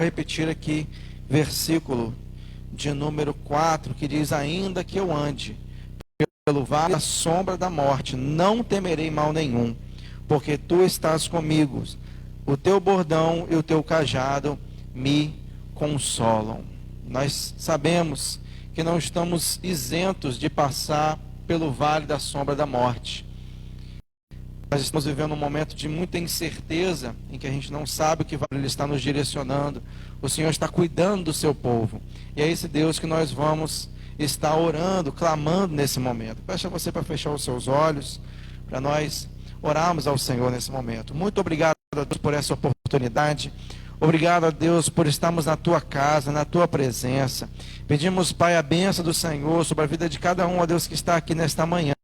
repetir aqui versículo de número 4, que diz: ainda que eu ande pelo vale da sombra da morte, não temerei mal nenhum, porque tu estás comigo. O teu bordão e o teu cajado me consolam. Nós sabemos que não estamos isentos de passar pelo vale da sombra da morte. Nós estamos vivendo um momento de muita incerteza, em que a gente não sabe o que Ele está nos direcionando. O Senhor está cuidando do seu povo. E é esse Deus que nós vamos estar orando, clamando nesse momento. Peço a você para fechar os seus olhos, para nós orarmos ao Senhor nesse momento. Muito obrigado a Deus por essa oportunidade. Obrigado a Deus por estarmos na tua casa, na tua presença. Pedimos, Pai, a bênção do Senhor sobre a vida de cada um, ó Deus, que está aqui nesta manhã.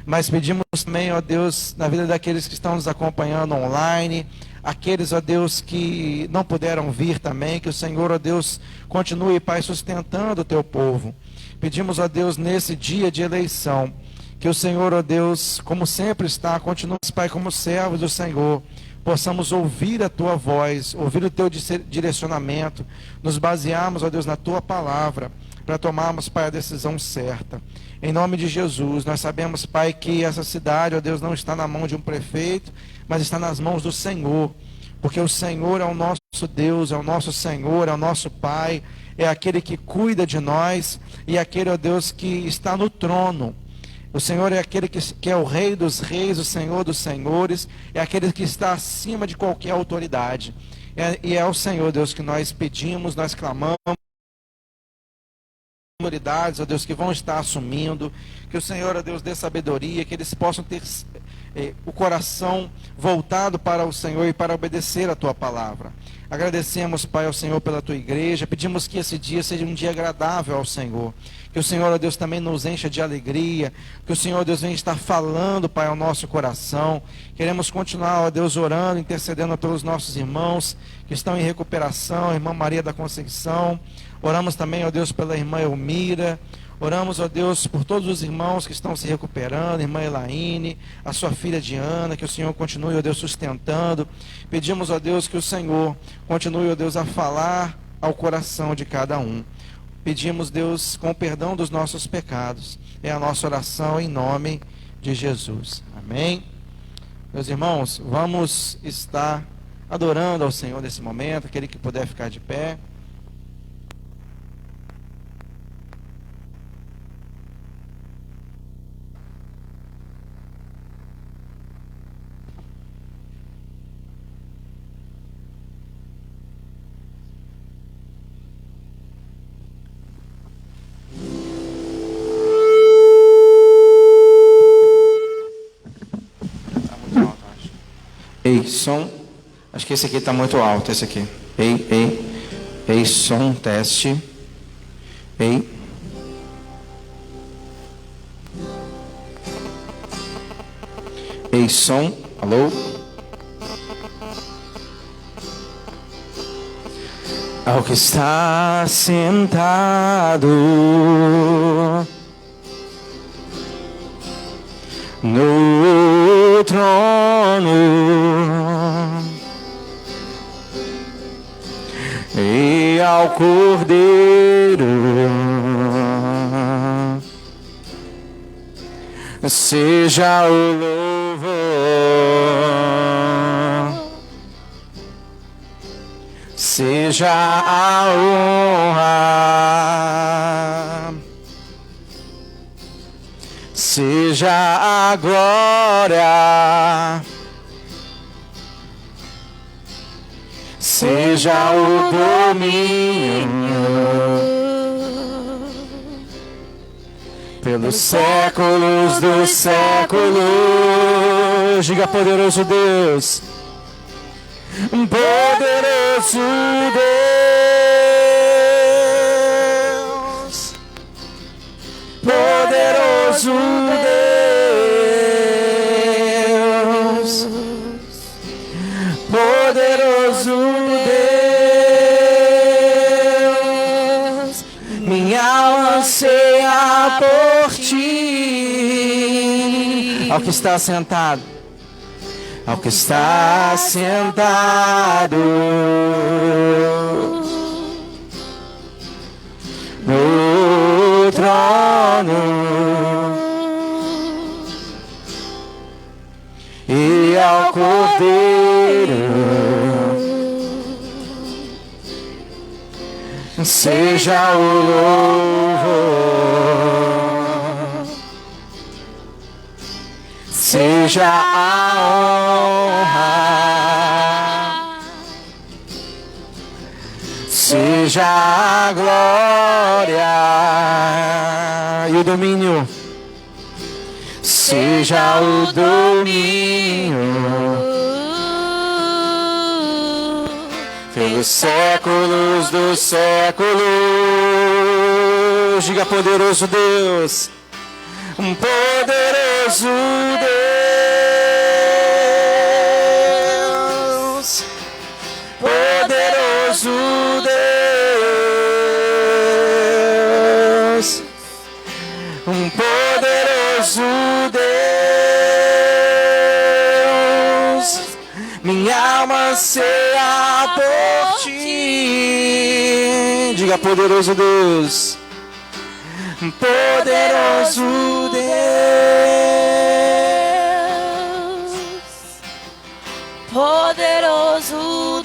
Mas pedimos também, ó Deus, na vida daqueles que estão nos acompanhando online, aqueles, ó Deus, que não puderam vir também, que o Senhor, ó Deus, continue, Pai, sustentando o teu povo. Pedimos, ó Deus, nesse dia de eleição, que o Senhor, ó Deus, como sempre está, continue, Pai, como servos do Senhor, possamos ouvir a tua voz, ouvir o teu direcionamento, nos basearmos, ó Deus, na tua palavra, para tomarmos, Pai, a decisão certa. Em nome de Jesus, nós sabemos, Pai, que essa cidade, ó Deus, não está na mão de um prefeito, mas está nas mãos do Senhor, porque o Senhor é o nosso Deus, é o nosso Senhor, é o nosso Pai, é aquele que cuida de nós, e aquele, ó Deus, que está no trono. O Senhor é aquele que é o Rei dos reis, o Senhor dos senhores, é aquele que está acima de qualquer autoridade. E é o Senhor, Deus, que nós pedimos, nós clamamos, autoridades, ó Deus, que vão estar assumindo, que o Senhor, ó Deus, dê sabedoria, que eles possam ter o coração voltado para o Senhor e para obedecer a tua palavra. Agradecemos, Pai, ao Senhor pela tua igreja, pedimos que esse dia seja um dia agradável ao Senhor, que o Senhor, ó Deus, também nos encha de alegria, que o Senhor, ó Deus, venha estar falando, Pai, ao nosso coração. Queremos continuar, ó Deus, orando, intercedendo pelos nossos irmãos que estão em recuperação, a irmã Maria da Conceição. Oramos também, ó Deus, pela irmã Elmira. Oramos, ó Deus, por todos os irmãos que estão se recuperando, irmã Elaine, a sua filha Diana, que o Senhor continue, ó Deus, sustentando. Pedimos, ó Deus, que o Senhor continue, ó Deus, a falar ao coração de cada um. Pedimos, Deus, com o perdão dos nossos pecados. É a nossa oração em nome de Jesus. Amém. Meus irmãos, vamos estar adorando ao Senhor nesse momento, aquele que puder ficar de pé. Ei, som. Acho que esse aqui está muito alto, esse aqui. Ei, som, teste. Ei. Ei, som. Alô? Ao que está sentado no trono e ao Cordeiro seja o louvor, seja a honra, seja a glória, seja o domínio pelos séculos dos séculos. Diga, poderoso Deus, poderoso Deus, poderoso Deus, poderoso Deus, minha alma anseia por ti. Ao que está sentado ao que está sentado no trono e ao Cordeiro seja o louvor, seja a honra, seja a glória e o domínio, seja o domínio pelos séculos dos séculos. Diga: poderoso Deus, poderoso Deus, poderoso Deus, poderoso Deus, minha alma anseia por ti. Diga: poderoso Deus, poderoso Deus, poderoso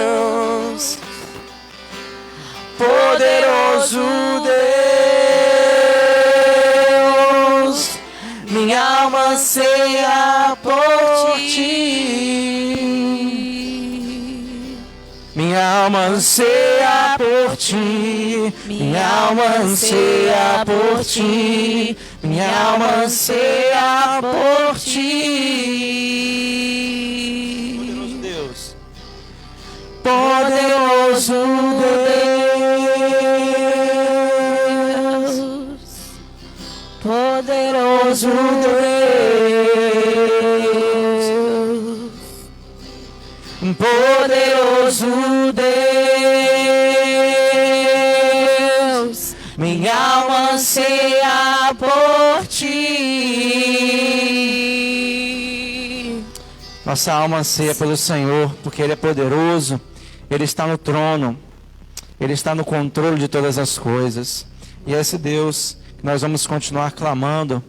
Deus, poderoso Deus, minha alma anseia por ti. Minha alma anseia por ti, minha alma anseia por ti, minha alma anseia por ti. Poderoso Deus, poderoso Deus, poderoso Deus, minha alma anseia por ti. Nossa alma anseia pelo Senhor, porque Ele é poderoso, Ele está no trono, Ele está no controle de todas as coisas. E é esse Deus que nós vamos continuar clamando,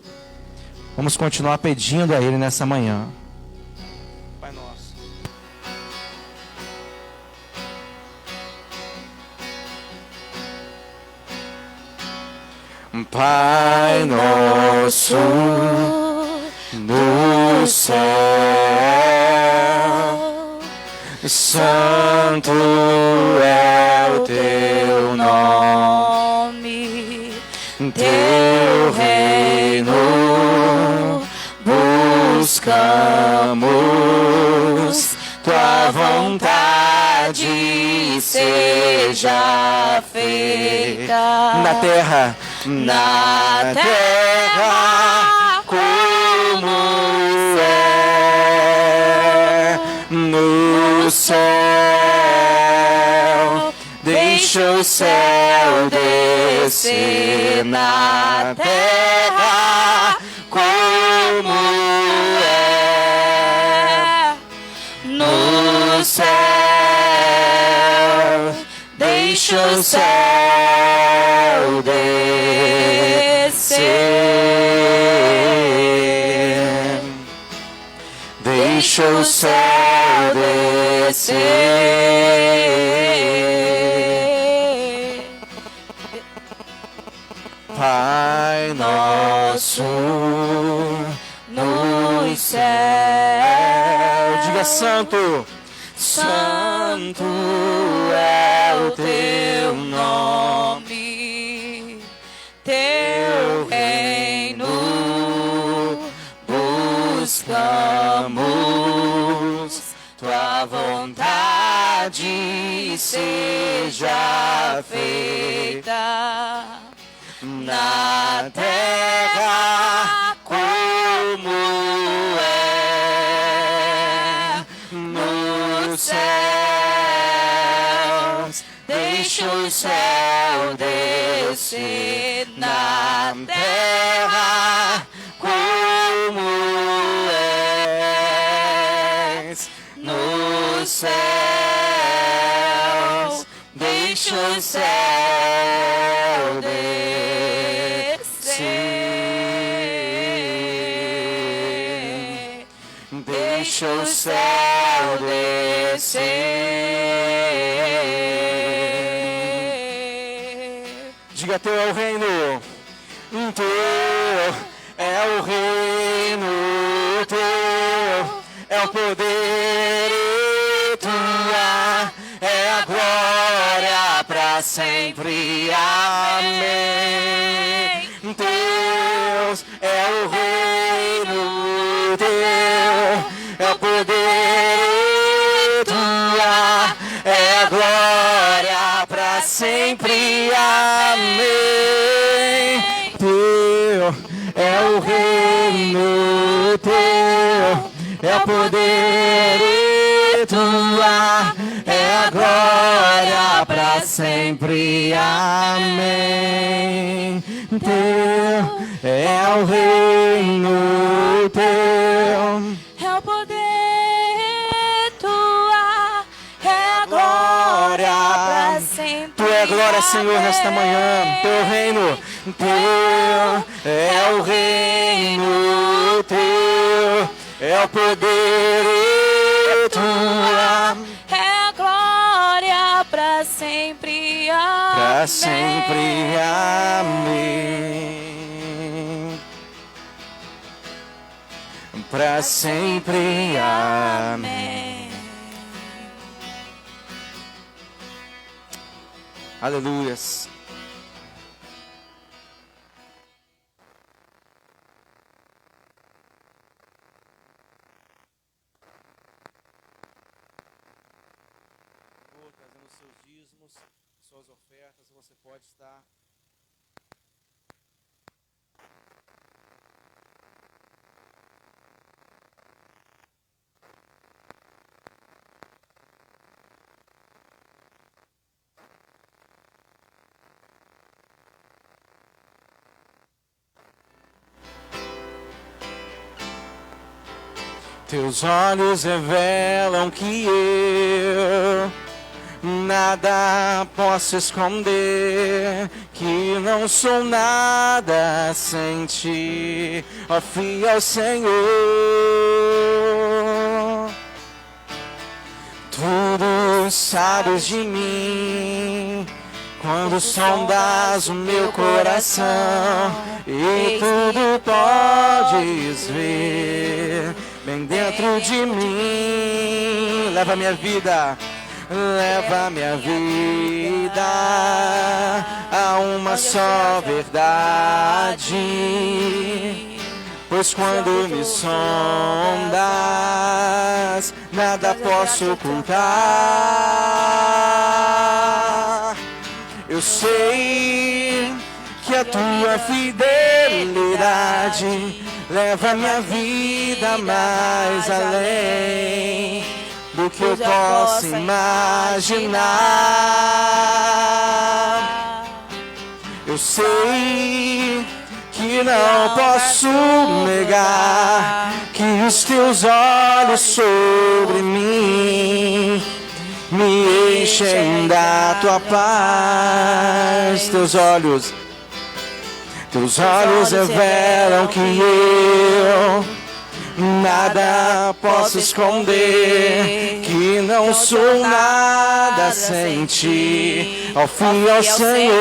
vamos continuar pedindo a Ele nessa manhã. Pai nosso. Pai nosso no céu, santo é o teu nome, teu reino buscamos, tua vontade seja feita na terra como é no céu. Deixa o céu descer na terra como é no céu. Deixa o céu descer, deixa o céu descer. Pai nosso no céu, diga: santo, santo é o teu nome, teu reino buscamos, tua vontade seja feita na terra como é nos céus. deixa o céu descer na terra como és nos céus. Deixa o céu descer. Deixa o céu descer. Diga: teu é o reino, teu é o reino, teu é o poder e tua é a glória para sempre. Amém. Deus é o reino, teu é o poder e tua é a glória para sempre. Amém. Teu é o reino, teu é o poder e tua é a glória para sempre. Amém. Teu é o reino, teu é o poder, tua é a glória para sempre. Tu é glória, Senhor, nesta manhã. Teu reino, teu é o reino, teu é o poder e tua é a glória para sempre. Amém. para sempre. Amém. Para sempre. Amém. Aleluias. Trazendo seus dízimos, suas ofertas, você pode estar Teus olhos revelam que eu nada posso esconder, que não sou nada sem ti, ó fiel Senhor. Tudo sabes de mim, quando sondas o meu coração, e tudo podes ver bem dentro de mim. Leva minha vida, leva minha vida a uma só verdade. Pois quando me sondas, nada posso ocultar. Eu sei que a tua fidelidade leva minha vida mais além do que eu posso imaginar. Eu sei que não posso negar que os teus olhos sobre mim me enchem da tua paz. Teus olhos revelam que eu nada posso esconder, que não sou nada sem ti, ó fiel Senhor.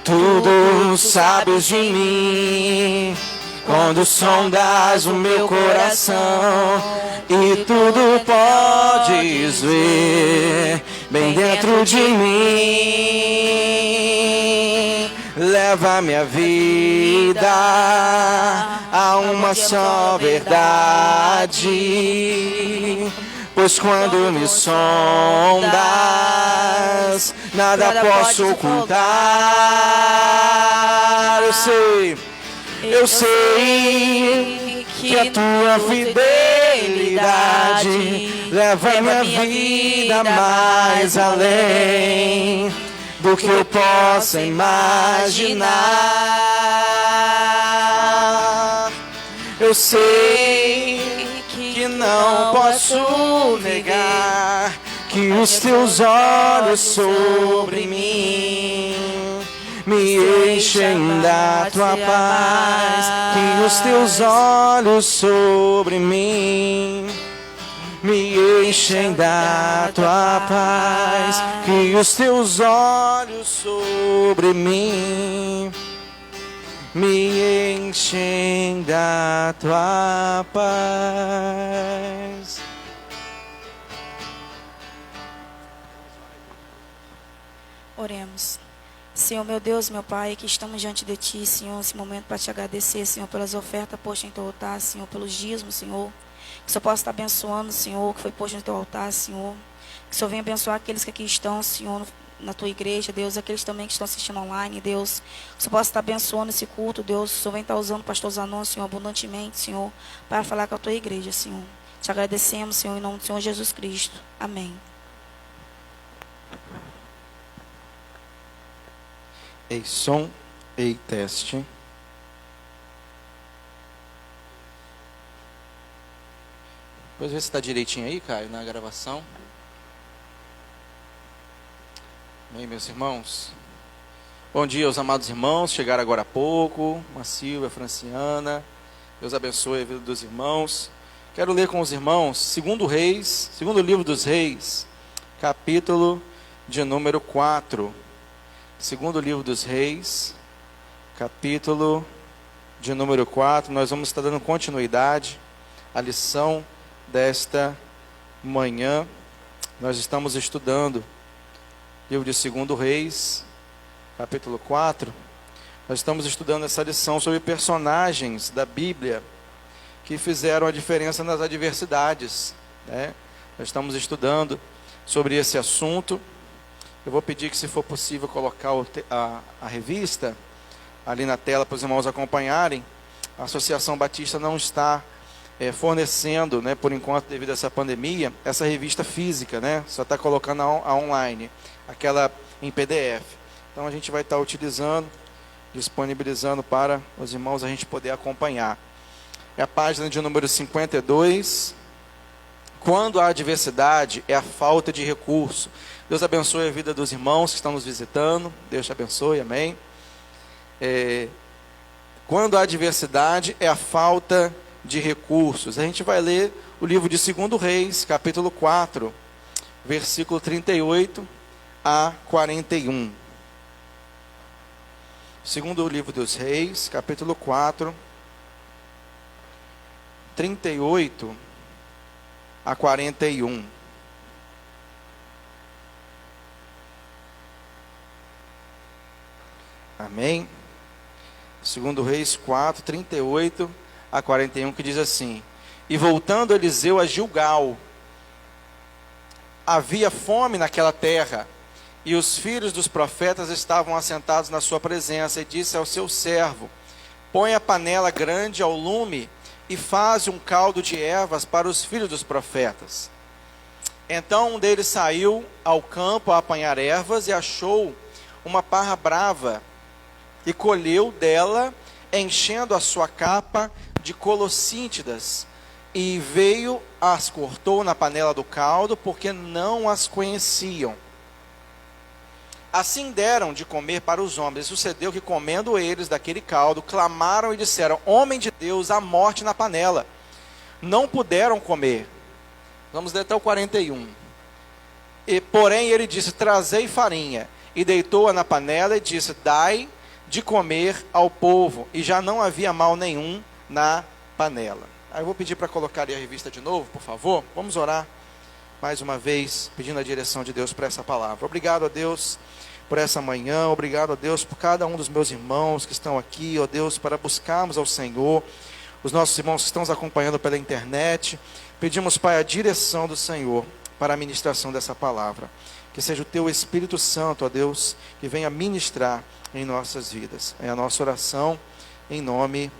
Tudo sabes de mim, quando sondas o meu coração, e tudo podes ver bem dentro de mim. Leva minha vida a uma só verdade, pois quando me sondas, nada posso ocultar. Eu sei que a tua fidelidade Leva minha vida mais além do que eu possa imaginar. Eu sei que não posso negar que os teus olhos sobre mim me enchem da tua paz, que os teus olhos sobre mim me enchem da tua paz, que os teus olhos sobre mim me enchem da tua paz. Oremos. Senhor, meu Deus, meu Pai, que estamos diante de Ti, Senhor, nesse momento para Te agradecer, Senhor, pelas ofertas postas em Teu altar, Senhor, pelos dízimos, Senhor. Que o Senhor possa estar abençoando, Senhor, que foi posto no Teu altar, Senhor. Que o Senhor venha abençoar aqueles que aqui estão, Senhor, na Tua igreja, Deus, aqueles também que estão assistindo online, Deus. Que o Senhor possa estar abençoando esse culto, Deus. Que o Senhor venha estar usando o pastor Zanon, Senhor, abundantemente, Senhor, para falar com a Tua igreja, Senhor. Te agradecemos, Senhor, em nome do Senhor Jesus Cristo. Amém. Ei, som, ei, teste. Depois ver se está direitinho aí, Caio, na gravação. Bem, meus irmãos. Bom dia aos amados irmãos, chegaram agora há pouco. Uma Silvia, Franciana. Deus abençoe a vida dos irmãos. Quero ler com os irmãos, segundo livro dos Reis, capítulo de número 4. Segundo livro dos Reis, capítulo de número 4, nós vamos estar dando continuidade à lição desta manhã. Nós estamos estudando o livro de Segundo Reis, capítulo 4. Nós estamos estudando essa lição sobre personagens da Bíblia que fizeram a diferença nas adversidades, né? Nós estamos estudando sobre esse assunto. Eu vou pedir que, se for possível, colocar a revista ali na tela para os irmãos acompanharem. A Associação Batista não está fornecendo, né, por enquanto, devido a essa pandemia, essa revista física, né? Só está colocando a online, aquela em PDF. Então a gente vai estar utilizando, disponibilizando para os irmãos a gente poder acompanhar. É a página de número 52. Quando a adversidade é a falta de recurso. Deus abençoe a vida dos irmãos que estão nos visitando. Deus te abençoe, amém. Quando a adversidade é a falta de recursos. A gente vai ler o livro de 2 Reis, capítulo 4, versículo 38 a 41. Segundo livro dos Reis, capítulo 4, 38 a 41. Amém? Segundo Reis 4, 38 a 41, que diz assim: E voltando Eliseu a Gilgal, havia fome naquela terra, e os filhos dos profetas estavam assentados na sua presença, e disse ao seu servo: Põe a panela grande ao lume, e faze um caldo de ervas para os filhos dos profetas. Então um deles saiu ao campo a apanhar ervas, e achou uma parra brava, e colheu dela, enchendo a sua capa de colossíntidas, e veio, as cortou na panela do caldo, porque não as conheciam. Assim deram de comer para os homens. E sucedeu que, comendo eles daquele caldo, clamaram e disseram: Homem de Deus, há morte na panela. Não puderam comer. Vamos ler até o 41. Porém ele disse: Trazei farinha. E deitou-a na panela e disse: Dai de comer ao povo. E já não havia mal nenhum na panela. Aí eu vou pedir para colocar aí a revista de novo, por favor. Vamos orar mais uma vez, pedindo a direção de Deus para essa palavra. Obrigado a Deus por essa manhã. Obrigado a Deus por cada um dos meus irmãos que estão aqui, ó Deus, para buscarmos ao Senhor. Os nossos irmãos que estão nos acompanhando pela internet. Pedimos, Pai, a direção do Senhor para a ministração dessa palavra. Que seja o Teu Espírito Santo, ó Deus, que venha ministrar em nossas vidas. É a nossa oração em nome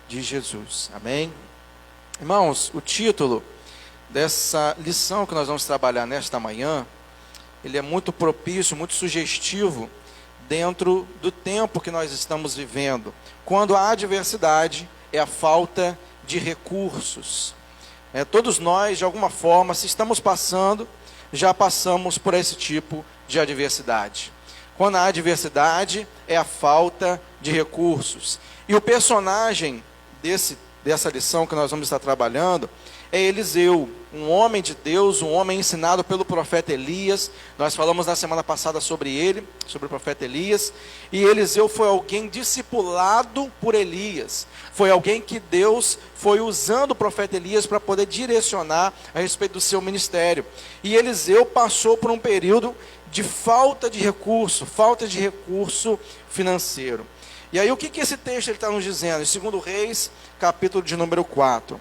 de Jesus. Amém? Irmãos, o título dessa lição que nós vamos trabalhar nesta manhã, ele é muito propício, muito sugestivo dentro do tempo que nós estamos vivendo, quando a adversidade é a falta de recursos. Todos nós, de alguma forma, se estamos passando, já passamos por esse tipo de adversidade. Quando a adversidade é a falta de recursos. E o personagem dessa lição que nós vamos estar trabalhando é Eliseu, um homem de Deus, um homem ensinado pelo profeta Elias. Nós falamos na semana passada sobre ele, sobre o profeta Elias. E Eliseu foi alguém discipulado por Elias. Foi alguém que Deus foi usando o profeta Elias para poder direcionar a respeito do seu ministério. E Eliseu passou por um período de falta de recurso financeiro. E aí o que esse texto está nos dizendo? Em 2 Reis, capítulo de número 4.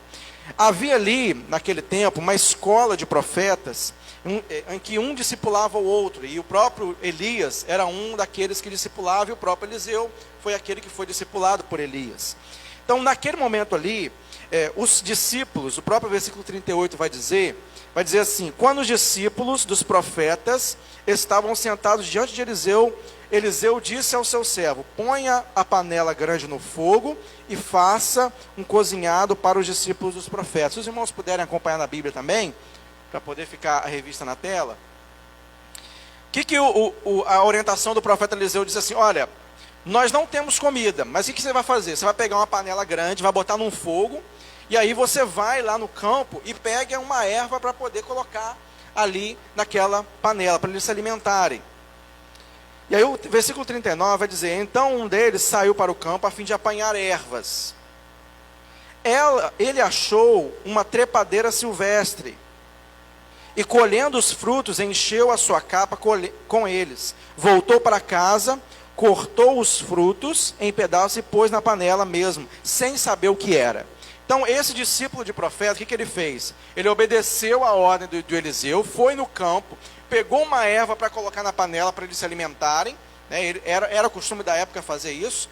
Havia ali, naquele tempo, uma escola de profetas, em que um discipulava o outro, e o próprio Elias era um daqueles que discipulava, e o próprio Eliseu foi aquele que foi discipulado por Elias. Então, naquele momento ali, os discípulos, o próprio versículo 38 vai dizer assim: quando os discípulos dos profetas estavam sentados diante de Eliseu, Eliseu disse ao seu servo: ponha a panela grande no fogo e faça um cozinhado para os discípulos dos profetas. Se os irmãos puderem acompanhar na Bíblia também, para poder ficar a revista na tela. A orientação do profeta Eliseu diz assim: olha, nós não temos comida, mas o que você vai fazer? Você vai pegar uma panela grande, vai botar num fogo, e aí você vai lá no campo e pega uma erva para poder colocar ali naquela panela, para eles se alimentarem. E aí o versículo 39 vai dizer: então um deles saiu para o campo a fim de apanhar ervas. Ele achou uma trepadeira silvestre, e colhendo os frutos, encheu a sua capa com eles. Voltou para casa, cortou os frutos em pedaços e pôs na panela mesmo, sem saber o que era. Então esse discípulo de profeta, o que ele fez? Ele obedeceu a ordem do Eliseu, foi no campo, pegou uma erva para colocar na panela para eles se alimentarem, né? Era o costume da época fazer isso.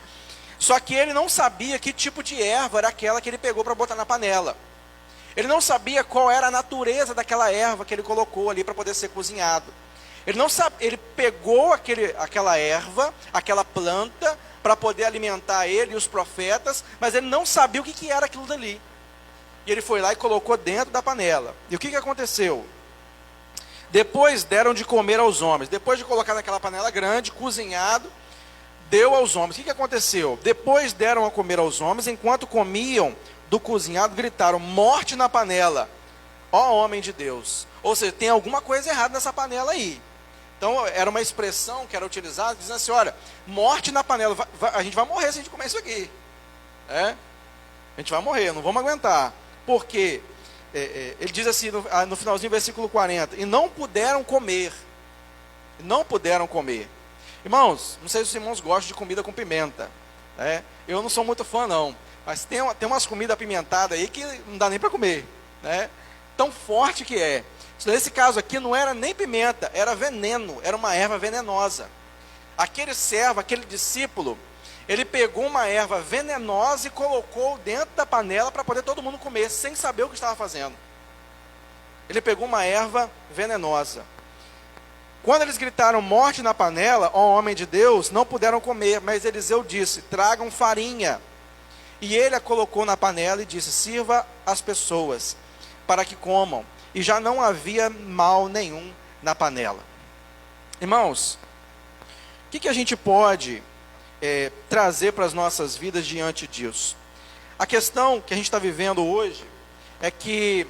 Só que ele não sabia que tipo de erva era aquela que ele pegou para botar na panela. Ele não sabia qual era a natureza daquela erva que ele colocou ali para poder ser cozinhado. Ele pegou aquela erva, aquela planta, para poder alimentar ele e os profetas, mas ele não sabia o que era aquilo dali. E ele foi lá e colocou dentro da panela. E o que aconteceu? Depois deram de comer aos homens. Depois de colocar naquela panela grande, cozinhado, deu aos homens. O que aconteceu? Depois deram a comer aos homens, enquanto comiam do cozinhado, gritaram: morte na panela, ó homem de Deus. Ou seja, tem alguma coisa errada nessa panela aí. Então, era uma expressão que era utilizada, dizendo assim: olha, morte na panela, a gente vai morrer se a gente comer isso aqui. A gente vai morrer, não vamos aguentar. Por quê? Ele diz assim, no finalzinho do versículo 40, e não puderam comer. Não puderam comer. Irmãos, não sei se os irmãos gostam de comida com pimenta. Eu não sou muito fã, não. Mas tem umas comidas apimentadas aí que não dá nem para comer. Tão forte que é. Nesse caso aqui não era nem pimenta, era veneno, era uma erva venenosa. Aquele servo, aquele discípulo, ele pegou uma erva venenosa e colocou dentro da panela para poder todo mundo comer, sem saber o que estava fazendo. Ele pegou uma erva venenosa. Quando eles gritaram morte na panela, ó homem de Deus, não puderam comer, mas Eliseu disse: tragam farinha. E ele a colocou na panela e disse: sirva as pessoas, para que comam. E já não havia mal nenhum na panela. Irmãos, o que a gente pode trazer para as nossas vidas diante disso? A questão que a gente está vivendo hoje é que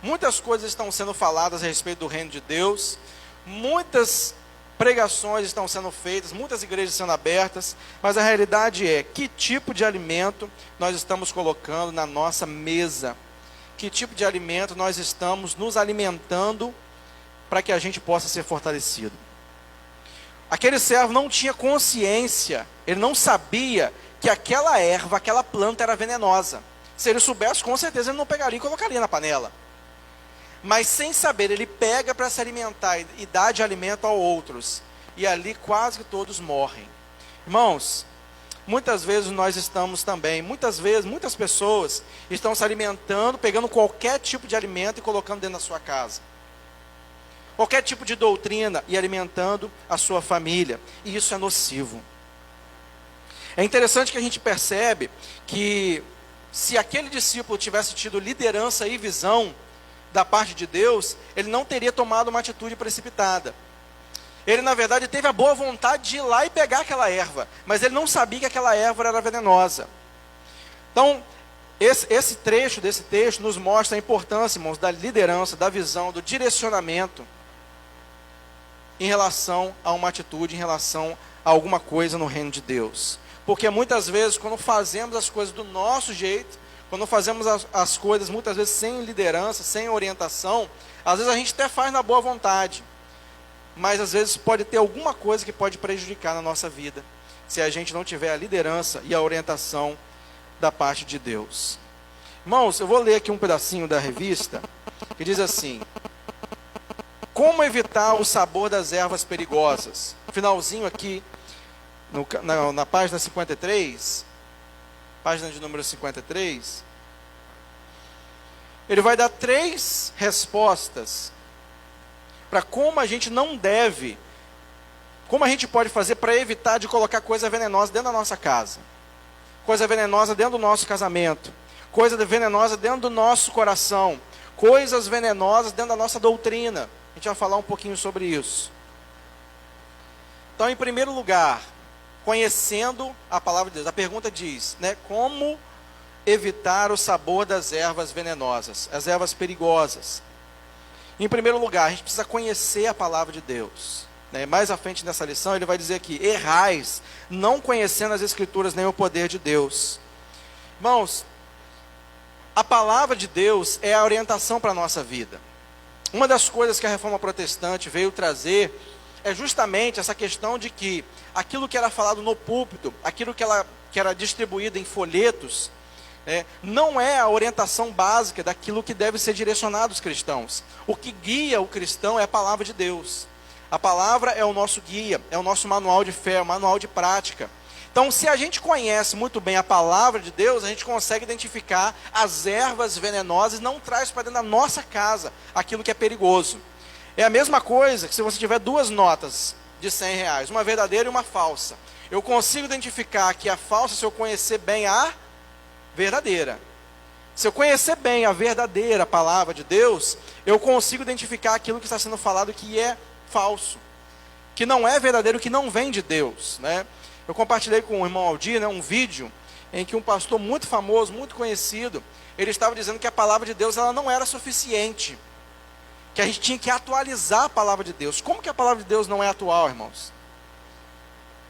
muitas coisas estão sendo faladas a respeito do reino de Deus, muitas pregações estão sendo feitas, muitas igrejas sendo abertas, mas a realidade é: que tipo de alimento nós estamos colocando na nossa mesa? Que tipo de alimento nós estamos nos alimentando para que a gente possa ser fortalecido? Aquele servo não tinha consciência, ele não sabia que aquela erva, aquela planta era venenosa. Se ele soubesse, com certeza ele não pegaria e colocaria na panela. Mas sem saber, ele pega para se alimentar e dá de alimento a outros. E ali quase que todos morrem. Irmãos, muitas vezes nós estamos também. Muitas vezes, muitas pessoas estão se alimentando, pegando qualquer tipo de alimento e colocando dentro da sua casa. Qualquer tipo de doutrina e alimentando a sua família. E isso é nocivo. É interessante que a gente percebe que se aquele discípulo tivesse tido liderança e visão da parte de Deus, ele não teria tomado uma atitude precipitada. Ele, na verdade, teve a boa vontade de ir lá e pegar aquela erva, mas ele não sabia que aquela erva era venenosa. Então, esse trecho desse texto nos mostra a importância, irmãos, da liderança, da visão, do direcionamento em relação a uma atitude, em relação a alguma coisa no reino de Deus. Porque muitas vezes, quando fazemos as coisas do nosso jeito, quando fazemos as coisas muitas vezes sem liderança, sem orientação, às vezes a gente até faz na boa vontade, mas às vezes pode ter alguma coisa que pode prejudicar na nossa vida, se a gente não tiver a liderança e a orientação da parte de Deus. Irmãos, eu vou ler aqui um pedacinho da revista, que diz assim: como evitar o sabor das ervas perigosas? Finalzinho aqui, na página 53, página de número 53, ele vai dar 3 respostas para como a gente não deve, como a gente pode fazer para evitar de colocar coisa venenosa dentro da nossa casa, coisa venenosa dentro do nosso casamento, coisa venenosa dentro do nosso coração, coisas venenosas dentro da nossa doutrina. A gente vai falar um pouquinho sobre isso. Então, em primeiro lugar, conhecendo a palavra de Deus. A pergunta diz, como evitar o sabor das ervas venenosas, as ervas perigosas? Em primeiro lugar, a gente precisa conhecer a palavra de Deus. Mais à frente nessa lição, ele vai dizer aqui: errais, não conhecendo as Escrituras nem o poder de Deus. Irmãos, a palavra de Deus é a orientação para a nossa vida. Uma das coisas que a Reforma Protestante veio trazer é justamente essa questão de que aquilo que era falado no púlpito, aquilo que era distribuído em folhetos, não é a orientação básica daquilo que deve ser direcionado aos cristãos. O que guia o cristão é a palavra de Deus. A palavra é o nosso guia, é o nosso manual de fé, o manual de prática. Então, se a gente conhece muito bem a palavra de Deus, a gente consegue identificar as ervas venenosas e não traz para dentro da nossa casa aquilo que é perigoso. É a mesma coisa que se você tiver 2 notas de R$100, uma verdadeira e uma falsa. Eu consigo identificar que a falsa se eu conhecer bem a verdadeira. Se eu conhecer bem a verdadeira palavra de Deus, eu consigo identificar aquilo que está sendo falado que é falso, que não é verdadeiro, que não vem de Deus, Eu compartilhei com o irmão Aldir, um vídeo em que um pastor muito famoso, muito conhecido, ele estava dizendo que a palavra de Deus ela não era suficiente, que a gente tinha que atualizar a palavra de Deus. Como que a palavra de Deus não é atual, irmãos?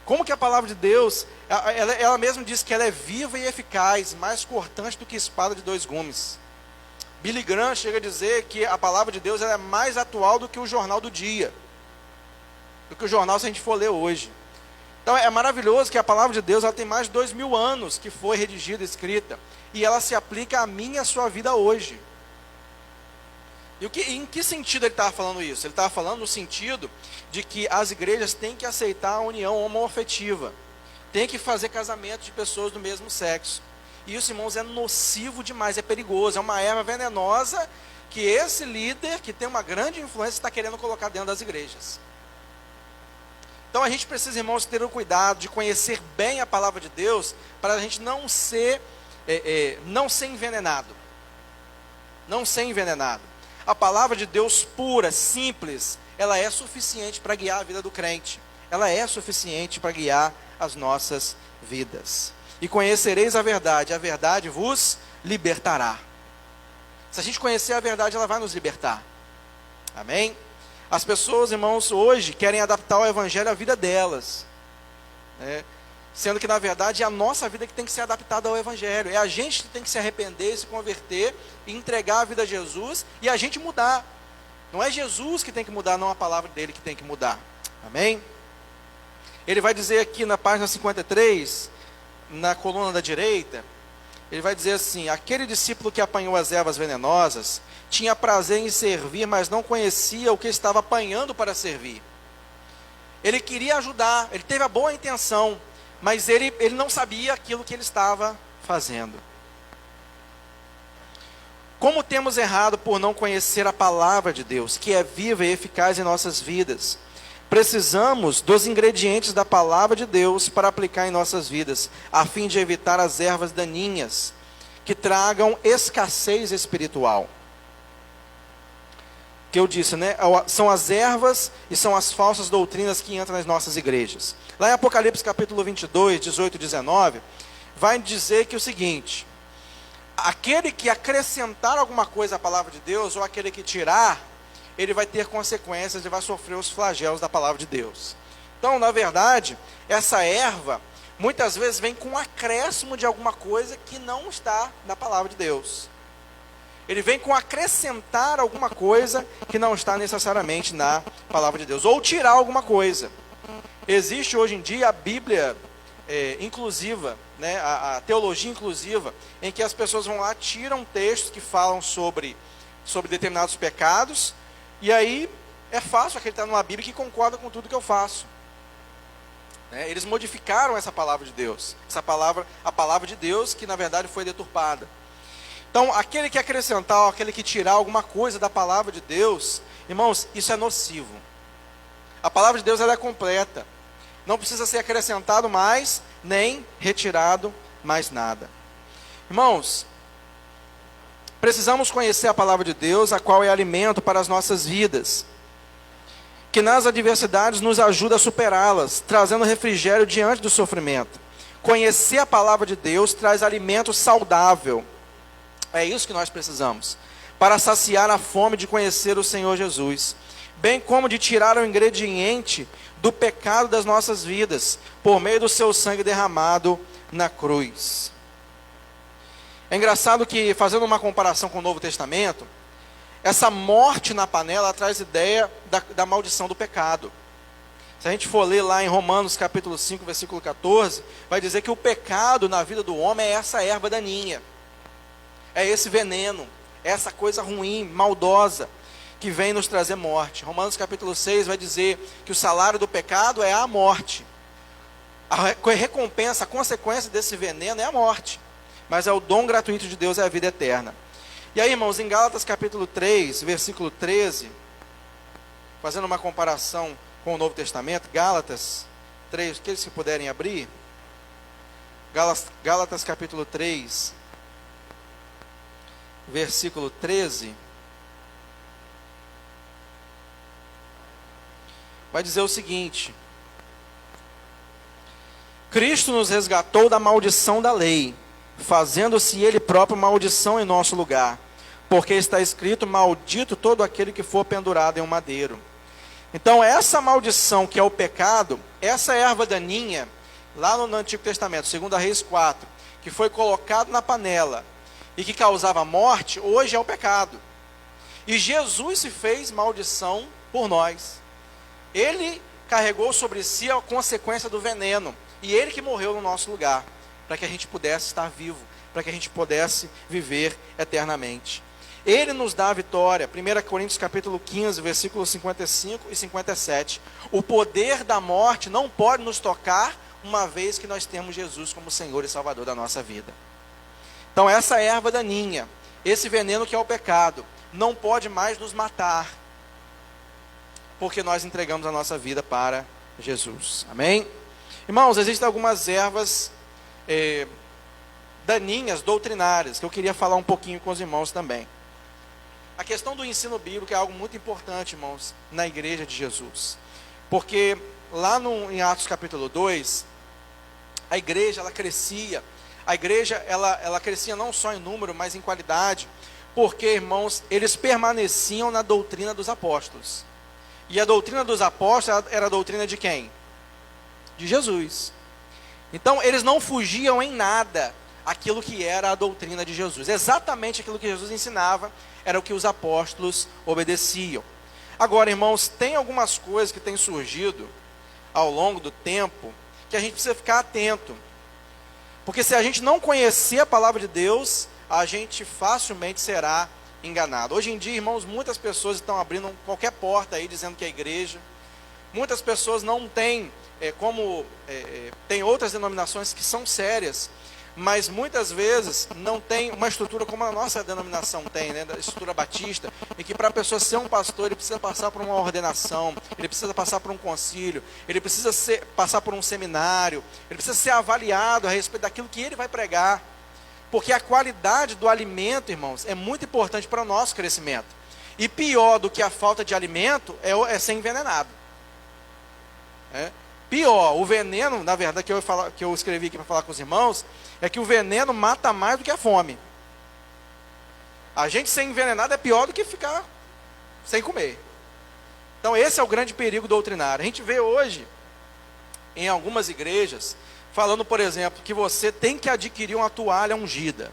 Como que a palavra de Deus, ela mesma diz que ela é viva e eficaz, mais cortante do que espada de 2 gumes. Billy Graham chega a dizer que a palavra de Deus ela é mais atual do que o jornal do dia, do que o jornal se a gente for ler hoje. Então é maravilhoso que a palavra de Deus ela tem mais de 2000 anos que foi redigida, escrita, e ela se aplica à minha e à sua vida hoje. E em que sentido ele estava falando isso? Ele estava falando no sentido de que as igrejas têm que aceitar a união homoafetiva, têm que fazer casamento de pessoas do mesmo sexo. E isso, irmãos, é nocivo demais, é perigoso, é uma erva venenosa que esse líder, que tem uma grande influência, está querendo colocar dentro das igrejas. Então a gente precisa, irmãos, ter o cuidado de conhecer bem a palavra de Deus, para a gente não ser envenenado. Não ser envenenado. A palavra de Deus pura, simples, ela é suficiente para guiar a vida do crente. Ela é suficiente para guiar as nossas vidas. E conhecereis a verdade vos libertará. Se a gente conhecer a verdade, ela vai nos libertar. Amém? As pessoas, irmãos, hoje querem adaptar o evangelho à vida delas, sendo que na verdade é a nossa vida que tem que ser adaptada ao evangelho. É a gente que tem que se arrepender, se converter, entregar a vida a Jesus e a gente mudar. Não é Jesus que tem que mudar, não a palavra dele que tem que mudar. Amém? Ele vai dizer aqui na página 53, na coluna da direita, ele vai dizer assim: aquele discípulo que apanhou as ervas venenosas tinha prazer em servir, mas não conhecia o que estava apanhando para servir. Ele queria ajudar, ele teve a boa intenção, mas ele não sabia aquilo que ele estava fazendo. Como temos errado por não conhecer a palavra de Deus, que é viva e eficaz em nossas vidas. Precisamos dos ingredientes da palavra de Deus para aplicar em nossas vidas, a fim de evitar as ervas daninhas que tragam escassez espiritual. Que eu disse, né? São as ervas e são as falsas doutrinas que entram nas nossas igrejas. Lá em Apocalipse capítulo 22, 18 e 19, vai dizer que o seguinte: aquele que acrescentar alguma coisa à palavra de Deus, ou aquele que tirar, ele vai ter consequências e vai sofrer os flagelos da palavra de Deus. Então, na verdade, essa erva, muitas vezes vem com um acréscimo de alguma coisa que não está na palavra de Deus. Ele vem com acrescentar alguma coisa que não está necessariamente na palavra de Deus, ou tirar alguma coisa. Existe hoje em dia a Bíblia inclusiva, né, a teologia inclusiva, em que as pessoas vão lá, tiram textos que falam sobre determinados pecados, e aí é fácil acreditar numa Bíblia que concorda com tudo que eu faço. Eles modificaram essa palavra de Deus, a palavra de Deus que na verdade foi deturpada. Então, aquele que acrescentar, aquele que tirar alguma coisa da palavra de Deus, irmãos, isso é nocivo. A palavra de Deus ela é completa. Não precisa ser acrescentado mais, nem retirado mais nada. Irmãos, precisamos conhecer a palavra de Deus, a qual é alimento para as nossas vidas, que nas adversidades nos ajuda a superá-las, trazendo refrigério diante do sofrimento. Conhecer a palavra de Deus traz alimento saudável. É isso que nós precisamos, para saciar a fome de conhecer o Senhor Jesus, bem como de tirar o ingrediente do pecado das nossas vidas, por meio do seu sangue derramado na cruz. É engraçado que, fazendo uma comparação com o Novo Testamento, essa morte na panela traz ideia da maldição do pecado. Se a gente for ler lá em Romanos capítulo 5, versículo 14, vai dizer que o pecado na vida do homem é essa erva daninha. É esse veneno, essa coisa ruim, maldosa, que vem nos trazer morte. Romanos capítulo 6 vai dizer que o salário do pecado é a morte. A recompensa, a consequência desse veneno é a morte. Mas é o dom gratuito de Deus, é a vida eterna. E aí, irmãos, em Gálatas capítulo 3, versículo 13, fazendo uma comparação com o Novo Testamento, Gálatas 3, aqueles que puderem abrir, Gálatas capítulo 3, versículo 13, vai dizer o seguinte: Cristo nos resgatou da maldição da lei, fazendo-se Ele próprio maldição em nosso lugar, porque está escrito: maldito todo aquele que for pendurado em um madeiro. Então essa maldição que é o pecado, essa erva daninha, lá no Antigo Testamento, 2 Reis 4, que foi colocado na panela e que causava morte, hoje é o pecado. E Jesus se fez maldição por nós. Ele carregou sobre si a consequência do veneno, e Ele que morreu no nosso lugar, para que a gente pudesse estar vivo, para que a gente pudesse viver eternamente. Ele nos dá a vitória. 1 Coríntios capítulo 15, versículos 55 e 57. O poder da morte não pode nos tocar, uma vez que nós temos Jesus como Senhor e Salvador da nossa vida. Então essa erva daninha, esse veneno que é o pecado, não pode mais nos matar, porque nós entregamos a nossa vida para Jesus. Amém? Irmãos, existem algumas ervas daninhas, doutrinárias, que eu queria falar um pouquinho com os irmãos também. A questão do ensino bíblico é algo muito importante, irmãos, na igreja de Jesus. Porque lá em Atos capítulo 2, a igreja ela crescia. A igreja ela crescia não só em número, mas em qualidade. Porque, irmãos, eles permaneciam na doutrina dos apóstolos. E a doutrina dos apóstolos era a doutrina de quem? De Jesus. Então, eles não fugiam em nada aquilo que era a doutrina de Jesus. Exatamente aquilo que Jesus ensinava era o que os apóstolos obedeciam. Agora, irmãos, tem algumas coisas que têm surgido ao longo do tempo que a gente precisa ficar atento. Porque se a gente não conhecer a palavra de Deus, a gente facilmente será enganado. Hoje em dia, irmãos, muitas pessoas estão abrindo qualquer porta aí, dizendo que é igreja. Muitas pessoas não têm, tem outras denominações que são sérias, mas muitas vezes não tem uma estrutura como a nossa denominação tem, né, da estrutura batista, em que para a pessoa ser um pastor, ele precisa passar por uma ordenação, ele precisa passar por um concílio, ele precisa passar por um seminário, ele precisa ser avaliado a respeito daquilo que ele vai pregar, porque a qualidade do alimento, irmãos, é muito importante para o nosso crescimento. E pior do que a falta de alimento é ser envenenado. Pior, o veneno, na verdade, que eu escrevi aqui para falar com os irmãos, é que o veneno mata mais do que a fome. A gente ser envenenado é pior do que ficar sem comer. Então esse é o grande perigo doutrinário. A gente vê hoje, em algumas igrejas, falando, por exemplo, que você tem que adquirir uma toalha ungida.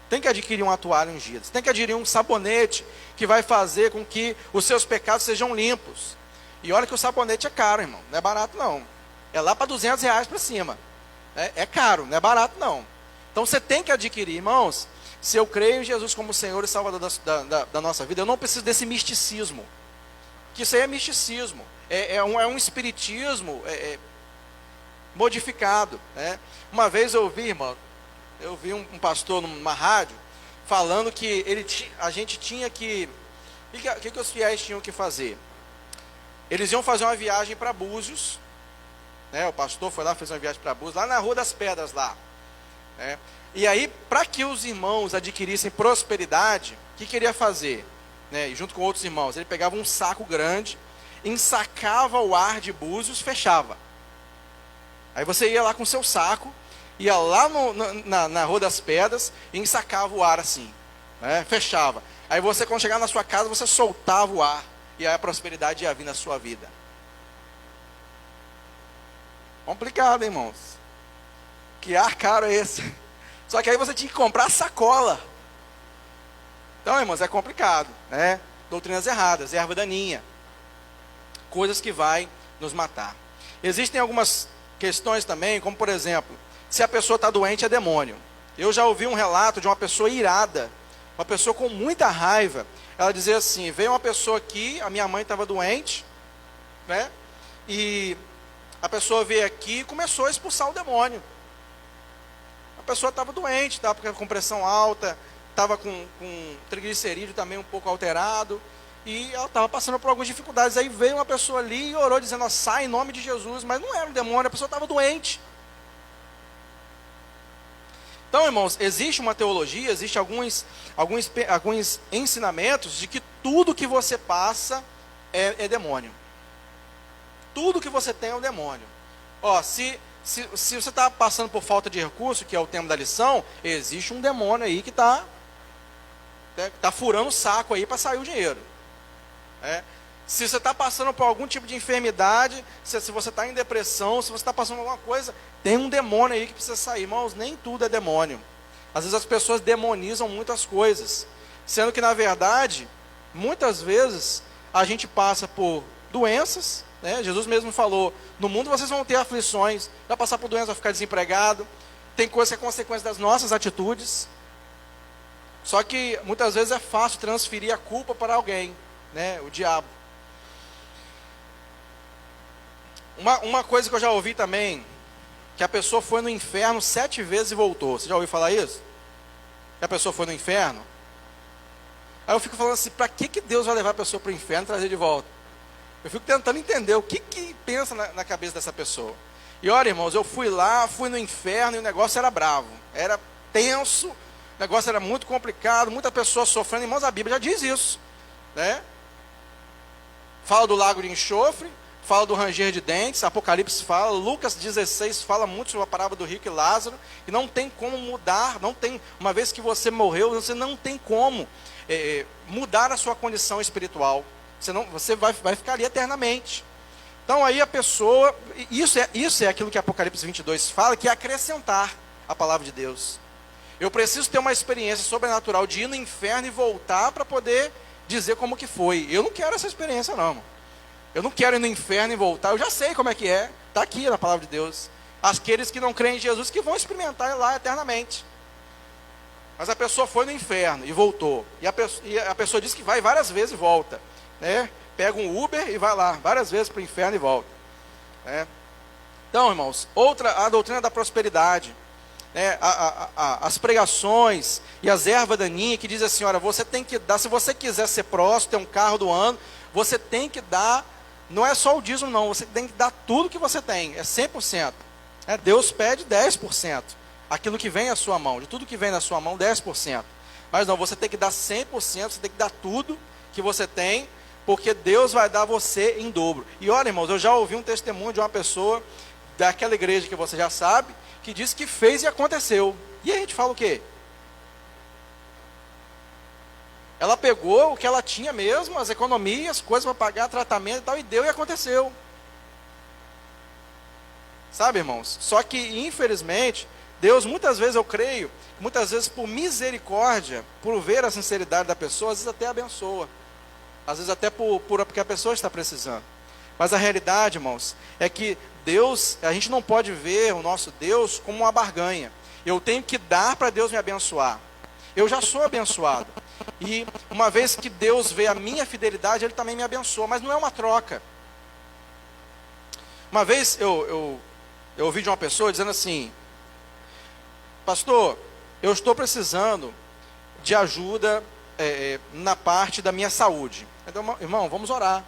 Tem que adquirir uma toalha ungida. Você tem que adquirir um sabonete que vai fazer com que os seus pecados sejam limpos. E olha que o sabonete é caro, irmão. Não é barato, não. É lá para R$200 para cima. É caro, não é barato, não. Então você tem que adquirir, irmãos. Se eu creio em Jesus como Senhor e Salvador da nossa vida, eu não preciso desse misticismo. Que isso aí é misticismo. É um espiritismo modificado. Uma vez eu vi, irmão, um pastor numa rádio falando que a gente tinha que... O que os fiéis tinham que fazer? Eles iam fazer uma viagem para Búzios, o pastor foi lá, fez uma viagem para Búzios, lá na Rua das Pedras, lá. E aí, para que os irmãos adquirissem prosperidade, o que queria fazer? E junto com outros irmãos, ele pegava um saco grande, ensacava o ar de Búzios, fechava. Aí você ia lá com seu saco, ia lá na Rua das Pedras, e ensacava o ar assim, fechava. Aí você, quando chegava na sua casa, você soltava o ar, e aí a prosperidade ia vir na sua vida. Complicado, hein, irmãos? Que ar caro é esse? Só que aí você tinha que comprar sacola. Então, irmãos, é complicado, doutrinas erradas, erva daninha, coisas que vai nos matar. Existem algumas questões também, como por exemplo, se a pessoa está doente é demônio. Eu já ouvi um relato de uma pessoa irada, uma pessoa com muita raiva. Ela dizia assim: veio uma pessoa aqui, a minha mãe estava doente, e a pessoa veio aqui e começou a expulsar o demônio. A pessoa estava doente, estava com pressão alta, estava com triglicerídeo também um pouco alterado, e ela estava passando por algumas dificuldades. Aí veio uma pessoa ali e orou dizendo: sai em nome de Jesus, mas não era um demônio, a pessoa estava doente. Então, irmãos, existe uma teologia, existe alguns ensinamentos de que tudo que você passa é demônio. Tudo que você tem é um demônio. Se você está passando por falta de recurso, que é o tema da lição, existe um demônio aí que está furando o saco aí para sair o dinheiro. Se você está passando por algum tipo de enfermidade, se você está em depressão, se você está passando por alguma coisa, tem um demônio aí que precisa sair. Irmãos, nem tudo é demônio. Às vezes as pessoas demonizam muitas coisas, sendo que, na verdade, muitas vezes a gente passa por doenças, Jesus mesmo falou: no mundo vocês vão ter aflições, vai passar por doença, vai ficar desempregado, tem coisa que é consequência das nossas atitudes. Só que muitas vezes é fácil transferir a culpa para alguém, o diabo. Uma coisa que eu já ouvi também, que a pessoa foi no inferno 7 vezes e voltou. Você já ouviu falar isso? Que a pessoa foi no inferno? Aí eu fico falando assim: para que Deus vai levar a pessoa para o inferno e trazer de volta? Eu fico tentando entender o que pensa na cabeça dessa pessoa. E olha, irmãos, eu fui lá, fui no inferno e o negócio era bravo, era tenso, o negócio era muito complicado, muita pessoa sofrendo. Irmãos, a Bíblia já diz isso, Fala do lago de enxofre, fala do ranger de dentes, Apocalipse fala, Lucas 16 fala muito sobre a parábola do rico e Lázaro, e não tem como mudar, uma vez que você morreu, você não tem como mudar a sua condição espiritual, você vai ficar ali eternamente. Então aí a pessoa, isso é aquilo que Apocalipse 22 fala, que é acrescentar a palavra de Deus. Eu preciso ter uma experiência sobrenatural de ir no inferno e voltar para poder dizer como que foi. Eu não quero essa experiência, não, irmão. Eu não quero ir no inferno e voltar. Eu já sei como é que é. Está aqui na palavra de Deus. Aqueles que não creem em Jesus, que vão experimentar lá eternamente. Mas a pessoa foi no inferno e voltou. E a pessoa diz que vai várias vezes e volta. né? Pega um Uber e vai lá, várias vezes para o inferno e volta. Né? Então, irmãos, a doutrina da prosperidade, né? As pregações e as ervas daninhas que dizem assim, olha, você tem que dar, se você quiser ser próspero, ter um carro do ano, você tem que dar, não é só o dízimo não, você tem que dar tudo que você tem, é 100%. Deus pede 10%, aquilo que vem à sua mão, de tudo que vem na sua mão, 10%. Mas não, você tem que dar 100%, você tem que dar tudo que você tem, porque Deus vai dar você em dobro. E olha, irmãos, eu já ouvi um testemunho de uma pessoa, daquela igreja que você já sabe, que disse que fez e aconteceu. E a gente fala o quê? Ela pegou o que ela tinha mesmo, as economias, coisas para pagar, tratamento e tal, e deu e aconteceu. Sabe, irmãos? Só que, infelizmente, Deus, muitas vezes, eu creio, muitas vezes por misericórdia, por ver a sinceridade da pessoa, às vezes até abençoa. Às vezes até porque a pessoa está precisando. Mas a realidade, irmãos, é que Deus, a gente não pode ver o nosso Deus como uma barganha. Eu tenho que dar para Deus me abençoar. Eu já sou abençoado. E uma vez que Deus vê a minha fidelidade, Ele também me abençoa. Mas não é uma troca. Uma vez eu ouvi de uma pessoa dizendo assim: pastor, eu estou precisando de ajuda na parte da minha saúde. Então, irmão, vamos orar.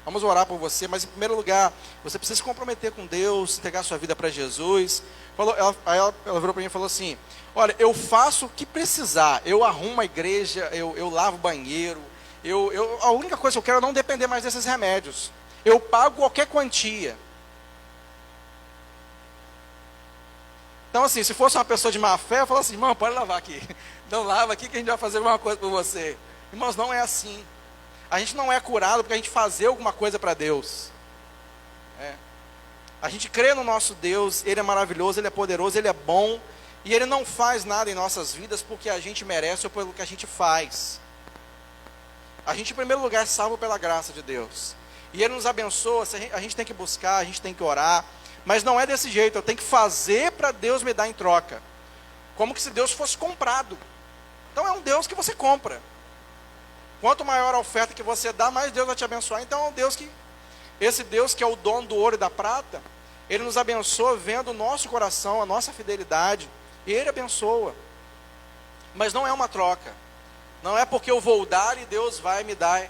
Vamos orar por você, mas em primeiro lugar, você precisa se comprometer com Deus, entregar sua vida para Jesus. Ela virou para mim e falou assim: olha, eu faço o que precisar, eu arrumo a igreja, eu lavo o banheiro, a única coisa que eu quero é não depender mais desses remédios. Eu pago qualquer quantia. Então assim, se fosse uma pessoa de má fé, eu falo assim: irmão, pode lavar aqui. Não lava aqui que a gente vai fazer alguma coisa por você. Irmãos, não é assim. A gente não é curado porque a gente fazer alguma coisa para Deus. A gente crê no nosso Deus, Ele é maravilhoso, Ele é poderoso, Ele é bom. E Ele não faz nada em nossas vidas porque a gente merece ou pelo que a gente faz. A gente, em primeiro lugar, é salvo pela graça de Deus. E Ele nos abençoa, a gente tem que buscar, a gente tem que orar. Mas não é desse jeito, eu tenho que fazer para Deus me dar em troca. Como que se Deus fosse comprado. Então é um Deus que você compra. Quanto maior a oferta que você dá, mais Deus vai te abençoar. Então é um Deus esse Deus que é o dono do ouro e da prata, Ele nos abençoa vendo o nosso coração, a nossa fidelidade. E Ele abençoa. Mas não é uma troca. Não é porque eu vou dar e Deus vai me dar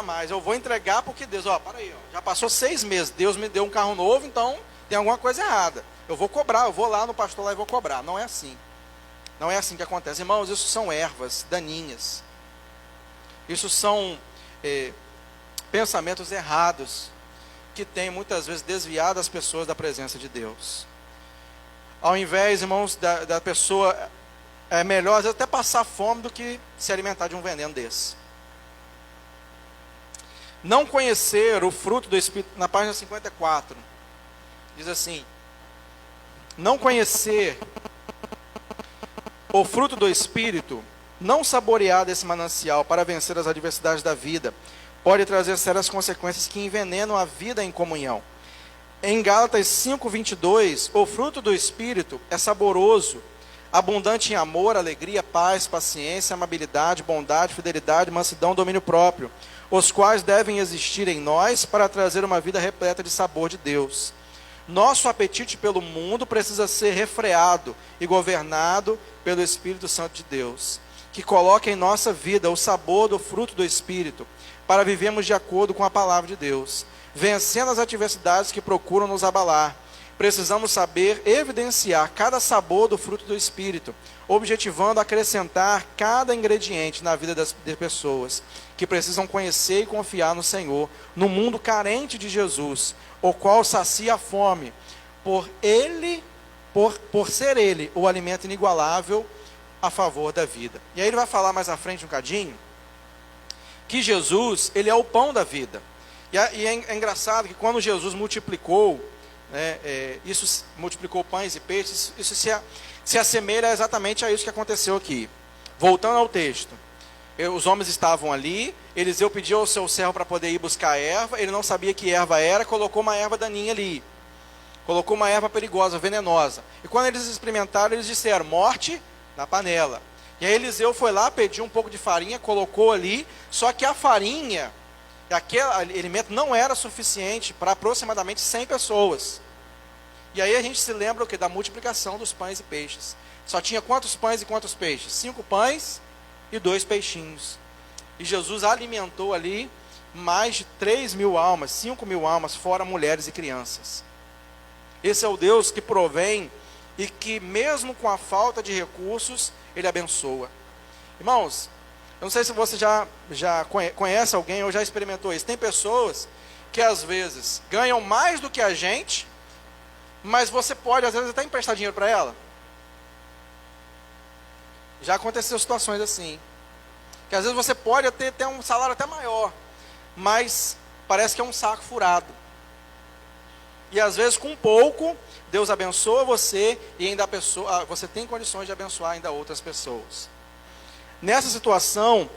mais. Eu vou entregar porque Deus, para aí, já passou 6 meses, Deus me deu um carro novo, então tem alguma coisa errada. Eu vou cobrar, eu vou lá no pastor lá e vou cobrar. Não é assim. Não é assim que acontece. Irmãos, isso são ervas daninhas. Isso são pensamentos errados que têm muitas vezes desviado as pessoas da presença de Deus. Ao invés, irmãos, da pessoa, é melhor às vezes até passar fome do que se alimentar de um veneno desse. Não conhecer o fruto do Espírito, na página 54, diz assim: não conhecer o fruto do Espírito, não saborear desse manancial para vencer as adversidades da vida, pode trazer sérias consequências que envenenam a vida em comunhão. Em Gálatas 5:22, o fruto do Espírito é saboroso, abundante em amor, alegria, paz, paciência, amabilidade, bondade, fidelidade, mansidão, domínio próprio, os quais devem existir em nós para trazer uma vida repleta de sabor de Deus. Nosso apetite pelo mundo precisa ser refreado e governado pelo Espírito Santo de Deus, que coloca em nossa vida o sabor do fruto do Espírito, para vivermos de acordo com a palavra de Deus, vencendo as adversidades que procuram nos abalar. Precisamos saber evidenciar cada sabor do fruto do Espírito, objetivando acrescentar cada ingrediente na vida das pessoas que precisam conhecer e confiar no Senhor, no mundo carente de Jesus, o qual sacia a fome, por ser Ele o alimento inigualável a favor da vida. E aí ele vai falar mais à frente um cadinho, que Jesus, Ele é o pão da vida. E é engraçado que quando Jesus multiplicou, isso multiplicou pães e peixes, isso se assemelha exatamente a isso que aconteceu aqui. Voltando ao texto, os homens estavam ali, Eliseu pediu ao seu servo para poder ir buscar erva, ele não sabia que erva era, colocou uma erva daninha ali, colocou uma erva perigosa, venenosa, e quando eles experimentaram, eles disseram: morte na panela. E aí Eliseu foi lá, pediu um pouco de farinha, colocou ali, só que a farinha, aquele alimento não era suficiente para aproximadamente 100 pessoas. E aí a gente se lembra o quê? Da multiplicação dos pães e peixes. Só tinha quantos pães e quantos peixes? 5 pães e 2 peixinhos. E Jesus alimentou ali mais de 3.000 almas, 5.000 almas, fora mulheres e crianças. Esse é o Deus que provém e que mesmo com a falta de recursos, Ele abençoa. Irmãos, eu não sei se você já conhece alguém ou já experimentou isso. Tem pessoas que às vezes ganham mais do que a gente, mas você pode às vezes até emprestar dinheiro para ela. Já aconteceu situações assim. Que às vezes você pode ter um salário até maior, mas parece que é um saco furado. E às vezes com pouco, Deus abençoa você e ainda você tem condições de abençoar ainda outras pessoas. Nessa situação,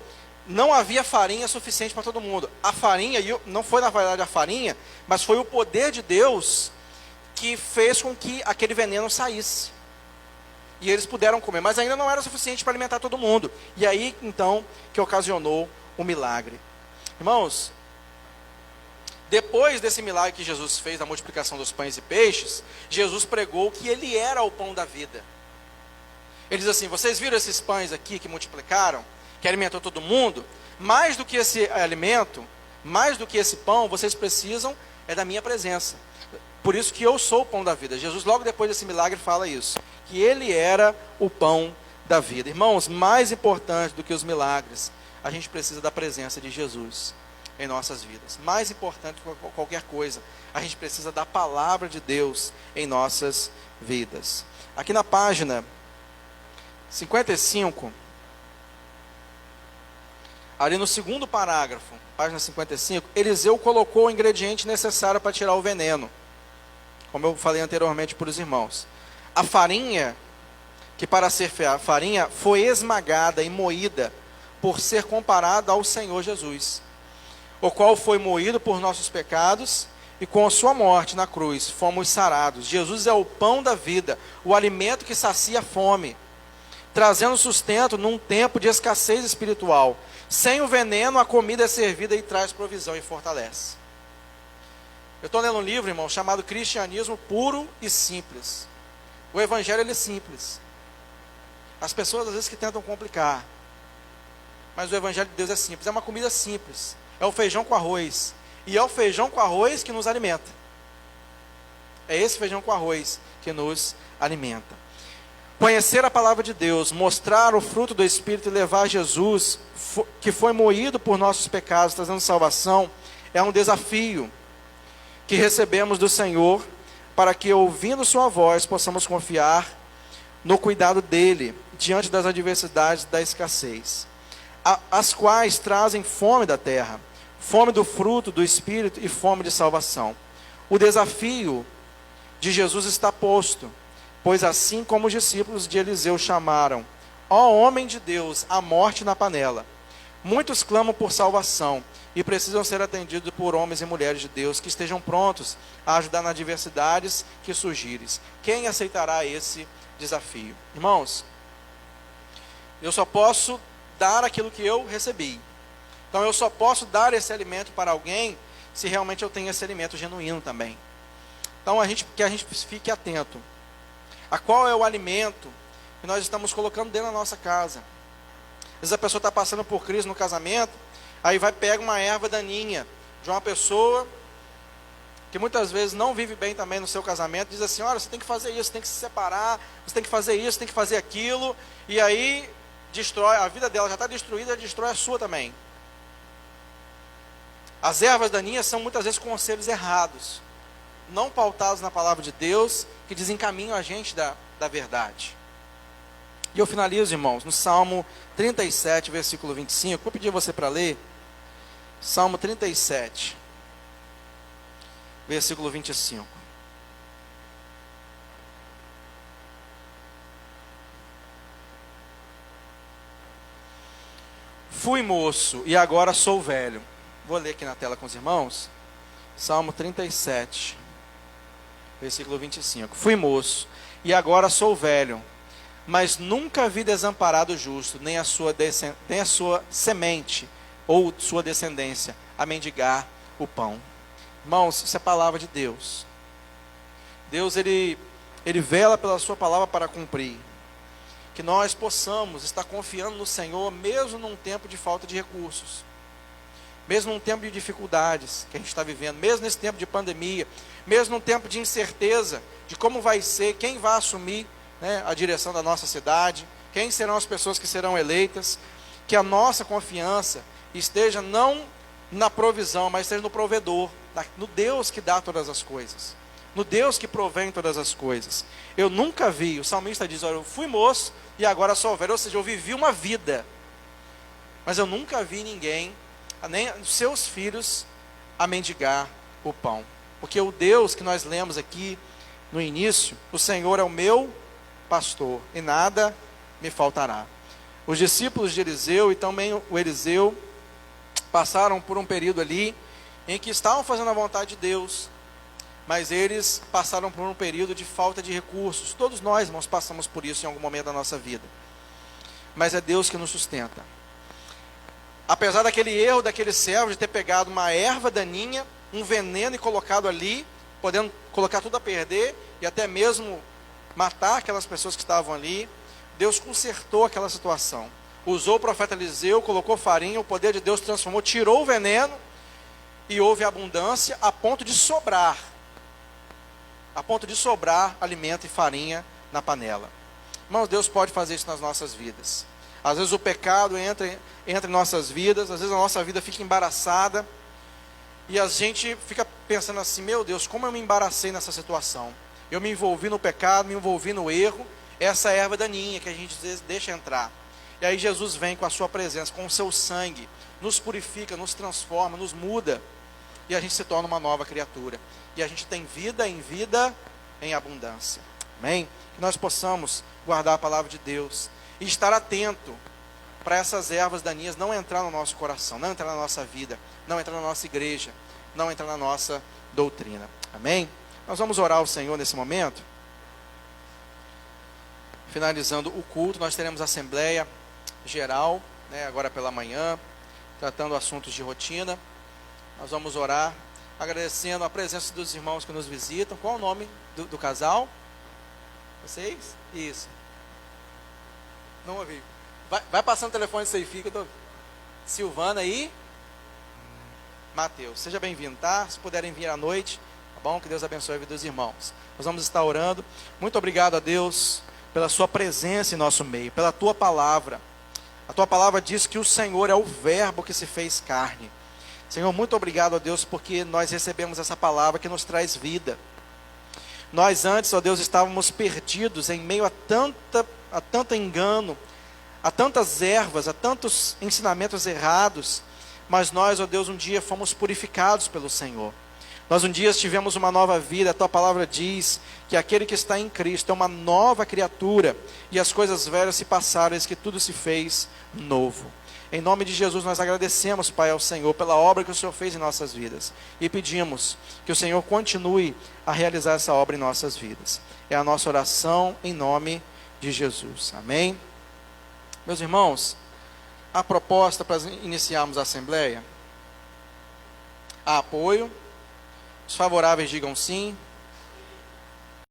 não havia farinha suficiente para todo mundo. A farinha, não foi na verdade a farinha, mas foi o poder de Deus que fez com que aquele veneno saísse. E eles puderam comer, mas ainda não era suficiente para alimentar todo mundo. E aí, então, que ocasionou o milagre. Irmãos, depois desse milagre que Jesus fez, da multiplicação dos pães e peixes, Jesus pregou que Ele era o pão da vida. Ele diz assim: vocês viram esses pães aqui que multiplicaram, que alimentou todo mundo? Mais do que esse alimento, mais do que esse pão, vocês precisam da minha presença. Por isso que eu sou o pão da vida. Jesus, logo depois desse milagre, fala isso, que Ele era o pão da vida. Irmãos, mais importante do que os milagres, a gente precisa da presença de Jesus em nossas vidas. Mais importante do que qualquer coisa, a gente precisa da palavra de Deus em nossas vidas. Aqui na página 55, ali no segundo parágrafo, página 55, Eliseu colocou o ingrediente necessário para tirar o veneno, como eu falei anteriormente para os irmãos. A farinha, que para ser farinha, foi esmagada e moída por ser comparada ao Senhor Jesus, o qual foi moído por nossos pecados, e com a sua morte na cruz fomos sarados. Jesus é o pão da vida, o alimento que sacia a fome, trazendo sustento num tempo de escassez espiritual. Sem o veneno, a comida é servida e traz provisão e fortalece. Eu estou lendo um livro, irmão, chamado Cristianismo Puro e Simples. O evangelho, ele é simples. As pessoas às vezes que tentam complicar, mas o evangelho de Deus é simples. É uma comida simples. É o feijão com arroz. E é o feijão com arroz que nos alimenta. É esse feijão com arroz que nos alimenta. Conhecer a palavra de Deus, mostrar o fruto do Espírito e levar Jesus, que foi moído por nossos pecados, trazendo salvação, é um desafio que recebemos do Senhor, para que, ouvindo sua voz, possamos confiar no cuidado dele, diante das adversidades da escassez, as quais trazem fome da terra, fome do fruto do Espírito e fome de salvação. O desafio de Jesus está posto, pois assim como os discípulos de Eliseu chamaram: ó homem de Deus, a morte na panela. Muitos clamam por salvação e precisam ser atendidos por homens e mulheres de Deus que estejam prontos a ajudar nas adversidades que surgirem. Quem aceitará esse desafio? Irmãos, eu só posso dar aquilo que eu recebi. Então eu só posso dar esse alimento para alguém se realmente eu tenho esse alimento genuíno também. Então que a gente fique atento a qual é o alimento que nós estamos colocando dentro da nossa casa. Às vezes a pessoa está passando por crise no casamento, aí pega uma erva daninha de uma pessoa que muitas vezes não vive bem também no seu casamento, diz assim: olha, você tem que fazer isso, você tem que se separar, você tem que fazer isso, tem que fazer aquilo, e aí destrói, a vida dela já está destruída, destrói a sua também. As ervas daninhas são muitas vezes conselhos errados, não pautados na palavra de Deus, que desencaminham a gente da verdade. E eu finalizo, irmãos, no Salmo 37, versículo 25. Vou pedir você para ler. Salmo 37, versículo 25. Fui moço e agora sou velho. Vou ler aqui na tela com os irmãos. Salmo 37, versículo 25. Fui moço e agora sou velho, mas nunca vi desamparado o justo, nem a sua semente ou sua descendência a mendigar o pão. Irmãos, isso é a palavra de Deus. Deus, Ele vela pela sua palavra para cumprir. Que nós possamos estar confiando no Senhor, mesmo num tempo de falta de recursos, mesmo num tempo de dificuldades que a gente está vivendo, mesmo nesse tempo de pandemia, mesmo num tempo de incerteza de como vai ser, quem vai assumir, né, a direção da nossa cidade, quem serão as pessoas que serão eleitas, que a nossa confiança esteja não na provisão, mas esteja no provedor, no Deus que dá todas as coisas, no Deus que provém todas as coisas. Eu nunca vi, o salmista diz, olha, eu fui moço e agora sou velho, ou seja, eu vivi uma vida, mas eu nunca vi ninguém, nem seus filhos, a mendigar o pão. Porque o Deus que nós lemos aqui no início, o Senhor é o meu pastor e nada me faltará. Os discípulos de Eliseu e também o Eliseu passaram por um período ali em que estavam fazendo a vontade de Deus, mas eles passaram por um período de falta de recursos. Todos nós, irmãos, passamos por isso em algum momento da nossa vida, mas é Deus que nos sustenta. Apesar daquele erro daquele servo de ter pegado uma erva daninha, um veneno e colocado ali, podendo colocar tudo a perder e até mesmo matar aquelas pessoas que estavam ali, Deus consertou aquela situação. Usou o profeta Eliseu, colocou farinha, o poder de Deus transformou, tirou o veneno e houve abundância a ponto de sobrar alimento e farinha na panela. Irmãos, Deus pode fazer isso nas nossas vidas. Às vezes o pecado entra em nossas vidas, às vezes a nossa vida fica embaraçada, e a gente fica pensando assim, meu Deus, como eu me embaracei nessa situação? Eu me envolvi no pecado, me envolvi no erro, essa erva daninha que a gente deixa entrar. E aí Jesus vem com a sua presença, com o seu sangue, nos purifica, nos transforma, nos muda, e a gente se torna uma nova criatura. E a gente tem vida em abundância. Amém? Que nós possamos guardar a palavra de Deus e estar atento para essas ervas daninhas não entrar no nosso coração, não entrar na nossa vida, não entrar na nossa igreja, não entrar na nossa doutrina. Amém? Nós vamos orar ao Senhor nesse momento. Finalizando o culto, nós teremos assembleia geral, né, agora pela manhã, tratando assuntos de rotina. Nós vamos orar, agradecendo a presença dos irmãos que nos visitam. Qual é o nome do casal? Vocês? Isso. Não ouvi. Vai passando o telefone, isso aí fica. Silvana e Mateus. Seja bem-vindo, tá? Se puderem vir à noite, tá bom? Que Deus abençoe a vida dos irmãos. Nós vamos estar orando. Muito obrigado a Deus pela sua presença em nosso meio, pela tua palavra. A tua palavra diz que o Senhor é o verbo que se fez carne. Senhor, muito obrigado a Deus porque nós recebemos essa palavra que nos traz vida. Nós antes, ó Deus, estávamos perdidos em meio a tanto engano, a tantas ervas, a tantos ensinamentos errados, mas nós, ó Deus, um dia fomos purificados pelo Senhor. Nós um dia tivemos uma nova vida. A tua palavra diz que aquele que está em Cristo é uma nova criatura, e as coisas velhas se passaram, eis que tudo se fez novo. Em nome de Jesus nós agradecemos, Pai, ao Senhor pela obra que o Senhor fez em nossas vidas, e pedimos que o Senhor continue a realizar essa obra em nossas vidas. É a nossa oração em nome de Jesus. Amém? Meus irmãos, a proposta para iniciarmos a assembleia: há apoio? Os favoráveis digam sim.